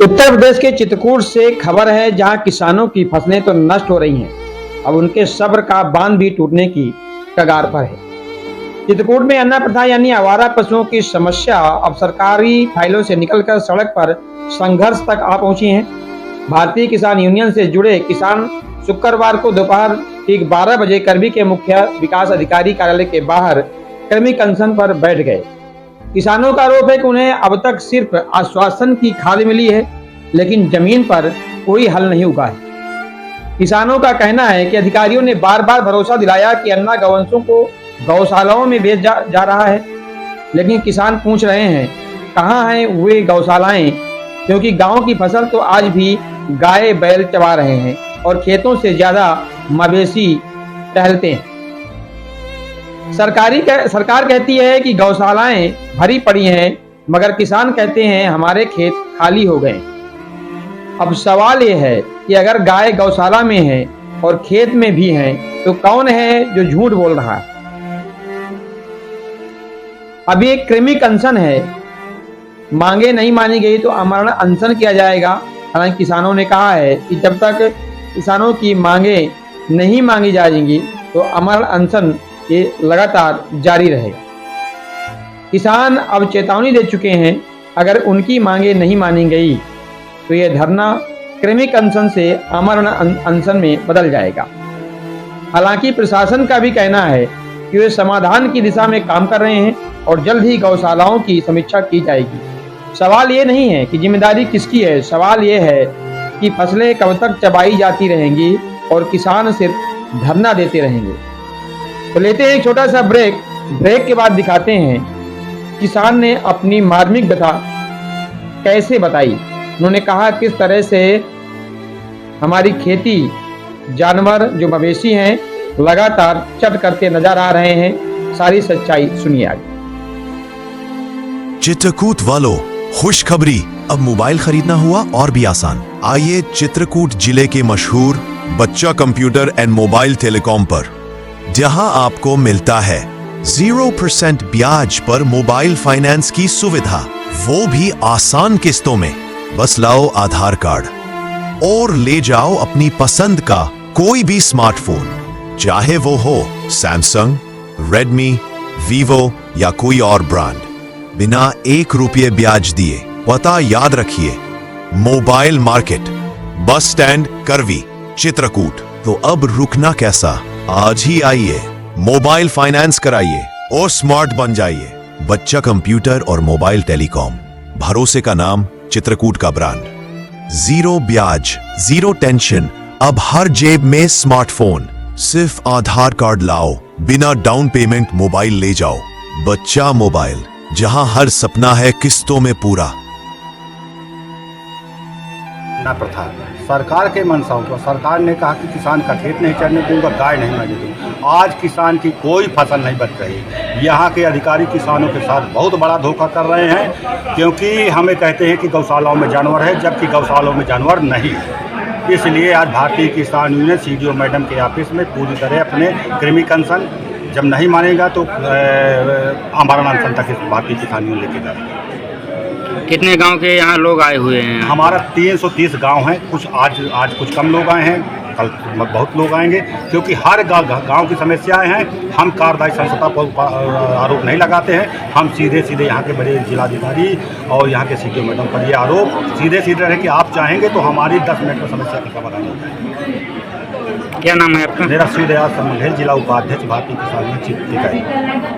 उत्तर प्रदेश के चित्रकूट से खबर है, जहां किसानों की फसलें तो नष्ट हो रही हैं, अब उनके सब्र का बांध भी टूटने की कगार पर है। चित्रकूट में अन्ना प्रथा यानी आवारा पशुओं की समस्या अब सरकारी फाइलों से निकलकर सड़क पर संघर्ष तक आ पहुंची है। भारतीय किसान यूनियन से जुड़े किसान शुक्रवार को दोपहर ठीक 12 बजे करबी के मुख्य विकास अधिकारी कार्यालय के बाहर क्रमिक अनशन पर बैठ गए। किसानों का आरोप है कि उन्हें अब तक सिर्फ आश्वासन की खाद मिली है, लेकिन जमीन पर कोई हल नहीं उगा है। किसानों का कहना है कि अधिकारियों ने बार बार भरोसा दिलाया कि अन्ना गौवंशों को गौशालाओं में बेच जा रहा है, लेकिन किसान पूछ रहे हैं कहाँ हैं वे गौशालाएं, क्योंकि गांव की फसल तो आज भी गाय बैल चबा रहे हैं और खेतों से ज्यादा मवेशी टहलते हैं। सरकार कहती है कि गौशालाएं भरी पड़ी हैं, मगर किसान कहते हैं हमारे खेत खाली हो गए। अब सवाल यह है कि अगर गाय गौशाला में है और खेत में भी है, तो कौन है जो झूठ बोल रहा है। अभी एक क्रमिक अनशन है, मांगे नहीं मानी गई तो अमरण अनशन किया जाएगा। हालांकि किसानों ने कहा है कि जब तक किसानों की मांगे नहीं मांगी जाएंगी तो अमरण अनशन ये लगातार जारी रहेगा। किसान अब चेतावनी दे चुके हैं, अगर उनकी मांगे नहीं मानी गई तो यह धरना क्रमिक अनशन से आमरण अनशन में बदल जाएगा। हालांकि प्रशासन का भी कहना है कि वे समाधान की दिशा में काम कर रहे हैं और जल्द ही गौशालाओं की समीक्षा की जाएगी। सवाल ये नहीं है कि जिम्मेदारी किसकी है, सवाल ये है कि फसलें कब तक चबाई जाती रहेंगी और किसान सिर्फ धरना देते रहेंगे। तो लेते हैं एक छोटा सा ब्रेक के बाद दिखाते हैं किसान ने अपनी मार्मिक व्यथा कैसे बताई। उन्होंने कहा किस तरह से हमारी खेती जानवर जो मवेशी हैं लगातार चट करते नजर आ रहे हैं। सारी सच्चाई सुनिए आगे। चित्रकूट वालों, खुशखबरी, अब मोबाइल खरीदना हुआ और भी आसान। आइए चित्रकूट जिले के मशहूर बच्चा कंप्यूटर एंड मोबाइल टेलीकॉम पर, जहां आपको मिलता है 0% ब्याज पर मोबाइल फाइनेंस की सुविधा, वो भी आसान किस्तों में। बस लाओ आधार कार्ड और ले जाओ अपनी पसंद का कोई भी स्मार्टफोन, चाहे वो हो सैमसंग, रेडमी, वीवो या कोई और ब्रांड, बिना 1 रुपये ब्याज दिए। पता याद रखिए, मोबाइल मार्केट, बस स्टैंड, करवी, चित्रकूट। तो अब रुकना कैसा, आज ही आइए, मोबाइल फाइनेंस कराइए और स्मार्ट बन जाइए। बच्चा कंप्यूटर और मोबाइल टेलीकॉम, भरोसे का नाम, चित्रकूट का ब्रांड। 0 ब्याज, 0 टेंशन, अब हर जेब में स्मार्टफोन। सिर्फ आधार कार्ड लाओ, बिना डाउन पेमेंट मोबाइल ले जाओ। बच्चा मोबाइल, जहां हर सपना है किस्तों में पूरा। ना प्रथा सरकार के मंशाओं को, सरकार ने कहा कि किसान का खेत नहीं चरने दूंगा, गाय नहीं मारने दूंगा। आज किसान की कोई फसल नहीं बच रही। यहाँ के अधिकारी किसानों के साथ बहुत बड़ा धोखा कर रहे हैं, क्योंकि हमें कहते हैं कि गौशालाओं में जानवर है, जबकि गौशालाओं में जानवर नहीं है। इसलिए आज भारतीय किसान यूनियन सीडीओ मैडम के ऑफिस में पूरी तरह अपने क्रमिक अनशन, जब नहीं मानेगा तो आमरण अनशन तक भारतीय किसान यूनियन लेके जाएगा। कितने गांव के यहाँ लोग आए हुए हैं? हमारा 330 गांव हैं। कुछ आज कुछ कम लोग आए हैं, कल बहुत लोग आएंगे, क्योंकि हर गांव की समस्याएं हैं। हम कार्यदायी संस्था पर आरोप नहीं लगाते हैं, हम सीधे यहाँ के बड़े जिलाधिकारी और यहाँ के सीडीओ मैडम पर ये आरोप सीधे रहे कि आप चाहेंगे तो हमारी 10 मिनट में समस्या का समाधान हो जाएगा। क्या नाम है आपका? मेरा श्री दयाल समंढेल, जिला उपाध्यक्ष भारतीय किसान यूनियन चित्रकूट।